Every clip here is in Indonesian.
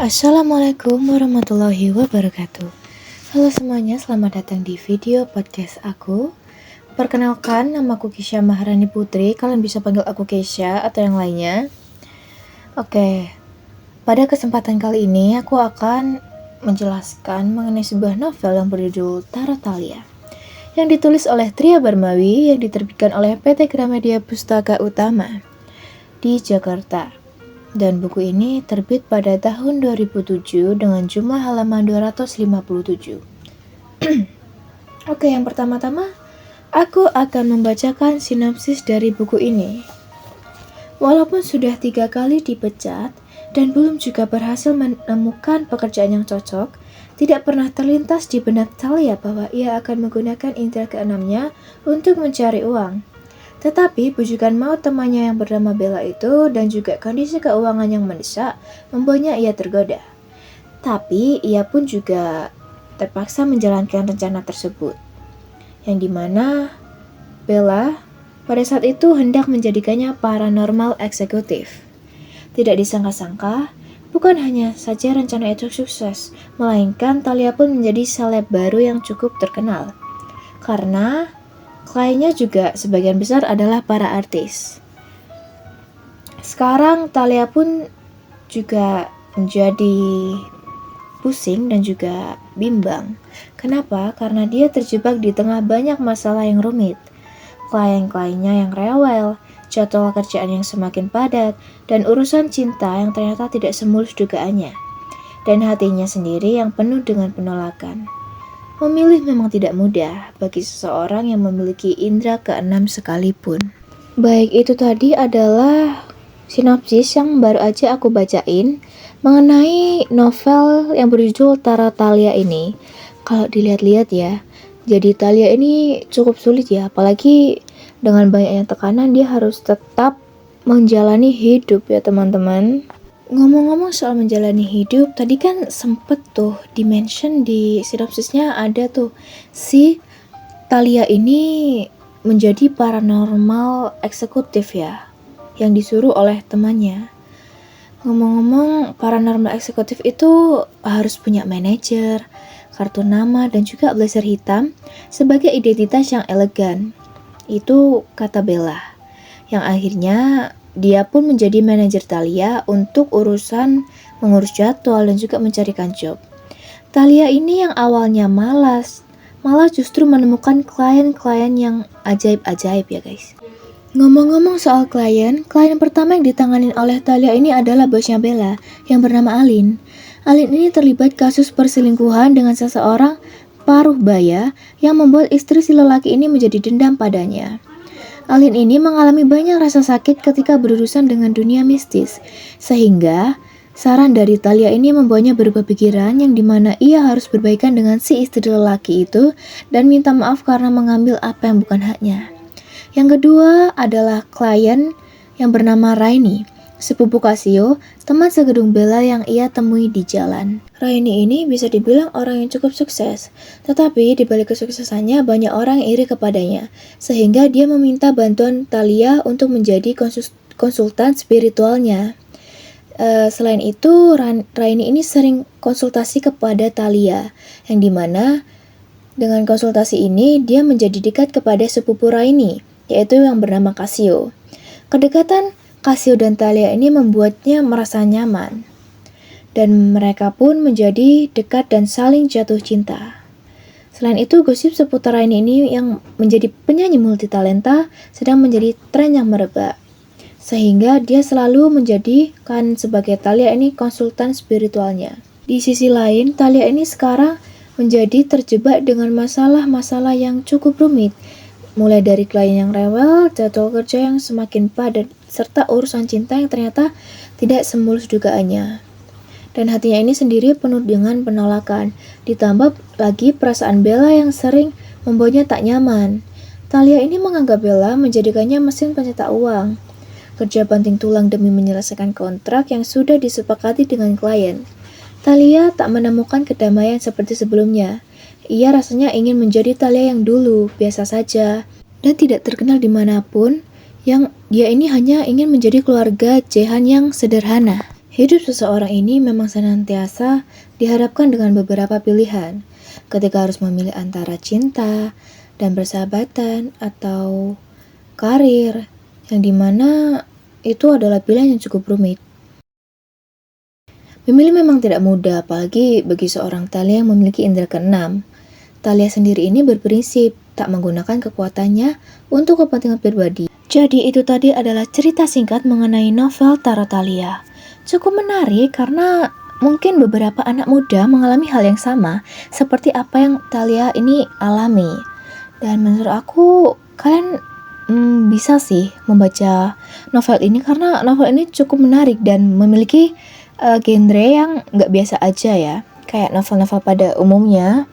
Assalamualaikum warahmatullahi wabarakatuh. Halo semuanya, selamat datang di video podcast aku. Perkenalkan, namaku Kisha Maharani Putri. Kalian bisa panggil aku Kesha atau yang lainnya. Oke, pada kesempatan kali ini aku akan menjelaskan mengenai sebuah novel yang berjudul Taratalia, yang ditulis oleh Tria Barmawi, yang diterbitkan oleh PT Gramedia Pustaka Utama di Jakarta. Dan buku ini terbit pada tahun 2007 dengan jumlah halaman 257. Oke, yang pertama-tama aku akan membacakan sinopsis dari buku ini. Walaupun sudah 3 kali dipecat dan belum juga berhasil menemukan pekerjaan yang cocok, tidak pernah terlintas di benak Talia bahwa ia akan menggunakan indera keenamnya untuk mencari uang. Tetapi bujukan maut temannya yang bernama Bella itu dan juga kondisi keuangan yang mendesak membuatnya ia tergoda. Tapi ia pun juga terpaksa menjalankan rencana tersebut, yang dimana Bella pada saat itu hendak menjadikannya paranormal eksekutif. Tidak disangka-sangka, bukan hanya saja rencana itu sukses, melainkan Talia pun menjadi seleb baru yang cukup terkenal. Karena kliennya juga sebagian besar adalah para artis. Sekarang Talia pun juga menjadi pusing dan juga bimbang. Kenapa? Karena dia terjebak di tengah banyak masalah yang rumit. Klien-kliennya yang rewel, jadwal kerjaan yang semakin padat, dan urusan cinta yang ternyata tidak semulus dugaannya. Dan hatinya sendiri yang penuh dengan penolakan. Memilih memang tidak mudah bagi seseorang yang memiliki indera keenam sekalipun. Baik, itu tadi adalah sinopsis yang baru aja aku bacain mengenai novel yang berjudul Taratalia ini. Kalau dilihat-lihat ya, jadi Talia ini cukup sulit ya, apalagi dengan banyaknya tekanan dia harus tetap menjalani hidup ya teman-teman. Ngomong-ngomong soal menjalani hidup, tadi kan sempet tuh dimention di sinopsisnya ada tuh si Talia ini menjadi paranormal eksekutif ya, yang disuruh oleh temannya. Ngomong-ngomong, paranormal eksekutif itu harus punya manajer, kartu nama, dan juga blazer hitam sebagai identitas yang elegan. Itu kata Bella, yang akhirnya dia pun menjadi manajer Talia untuk mengurus jadwal dan juga mencarikan job. Talia ini yang awalnya malas, malah justru menemukan klien-klien yang ajaib-ajaib ya guys. Ngomong-ngomong soal klien pertama yang ditangani oleh Talia ini adalah bosnya Bella yang bernama Alin. Alin ini terlibat kasus perselingkuhan dengan seseorang paruh baya yang membuat istri si lelaki ini menjadi dendam padanya. Alin ini mengalami banyak rasa sakit ketika berurusan dengan dunia mistis, sehingga saran dari Talia ini membuatnya berubah pikiran yang dimana ia harus berbaikan dengan si istri lelaki itu dan minta maaf karena mengambil apa yang bukan haknya. Yang kedua adalah klien yang bernama Raini, sepupu Casio, teman segedung Bella yang ia temui di jalan. Raini ini bisa dibilang orang yang cukup sukses, tetapi di balik kesuksesannya banyak orang yang iri kepadanya, sehingga dia meminta bantuan Talia untuk menjadi konsultan spiritualnya. Selain itu, Raini ini sering konsultasi kepada Talia, yang dimana dengan konsultasi ini dia menjadi dekat kepada sepupu Raini, yaitu yang bernama Casio. Kedekatan Casio dan Talia ini membuatnya merasa nyaman, dan mereka pun menjadi dekat dan saling jatuh cinta. Selain itu, gosip seputar Raini ini yang menjadi penyanyi multitalenta sedang menjadi tren yang merebak, sehingga dia selalu menjadikan sebagai Talia ini konsultan spiritualnya. Di sisi lain, Talia ini sekarang menjadi terjebak dengan masalah-masalah yang cukup rumit, mulai dari klien yang rewel, jadwal kerja yang semakin padat, serta urusan cinta yang ternyata tidak semulus dugaannya. Dan hatinya ini sendiri penuh dengan penolakan, ditambah lagi perasaan Bella yang sering membuatnya tak nyaman. Talia ini menganggap Bella menjadikannya mesin pencetak uang, kerja banting tulang demi menyelesaikan kontrak yang sudah disepakati dengan klien. Talia tak menemukan kedamaian seperti sebelumnya. Ia rasanya ingin menjadi Talia yang dulu, biasa saja, dan tidak terkenal dimanapun, yang dia ini hanya ingin menjadi keluarga Jehan yang sederhana. Hidup seseorang ini memang senantiasa dihadapkan dengan beberapa pilihan. Ketika harus memilih antara cinta dan persahabatan atau karir, yang dimana itu adalah pilihan yang cukup rumit. Memilih memang tidak mudah, apalagi bagi seorang Thalia yang memiliki indera keenam. Thalia sendiri ini berprinsip tak menggunakan kekuatannya untuk kepentingan pribadi. Jadi itu tadi adalah cerita singkat mengenai novel Tarot Thalia. Cukup menarik karena mungkin beberapa anak muda mengalami hal yang sama seperti apa yang Thalia ini alami. Dan menurut aku kalian bisa sih membaca novel ini karena novel ini cukup menarik dan memiliki genre yang nggak biasa aja ya, kayak novel-novel pada umumnya.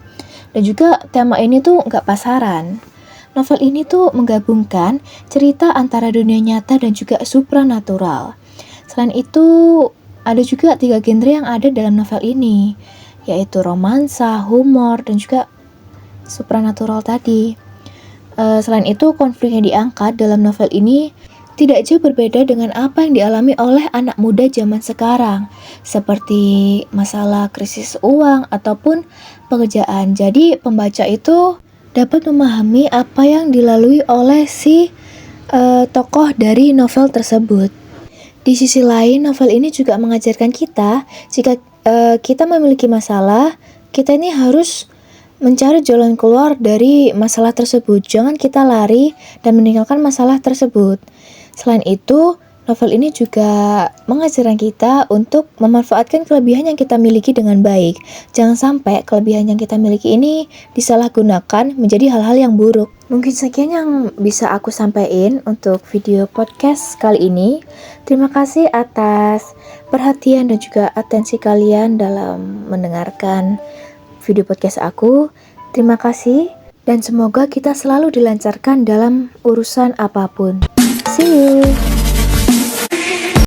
Dan juga tema ini tuh nggak pasaran. Novel ini tuh menggabungkan cerita antara dunia nyata dan juga supranatural. Selain itu, ada juga 3 genre yang ada dalam novel ini, yaitu romansa, humor, dan juga supranatural tadi. Selain itu, konflik yang diangkat dalam novel ini tidak jauh berbeda dengan apa yang dialami oleh anak muda zaman sekarang, seperti masalah krisis uang ataupun pekerjaan. Jadi, pembaca itu dapat memahami apa yang dilalui oleh si tokoh dari novel tersebut. Di sisi lain, novel ini juga mengajarkan kita jika kita memiliki masalah, kita ini harus mencari jalan keluar dari masalah tersebut. Jangan kita lari dan meninggalkan masalah tersebut. Selain itu, novel ini juga mengajarkan kita untuk memanfaatkan kelebihan yang kita miliki dengan baik. Jangan sampai kelebihan yang kita miliki ini disalahgunakan menjadi hal-hal yang buruk. Mungkin sekian yang bisa aku sampaikan untuk video podcast kali ini. Terima kasih atas perhatian dan juga atensi kalian dalam mendengarkan video podcast aku. Terima kasih dan semoga kita selalu dilancarkan dalam urusan apapun. See you.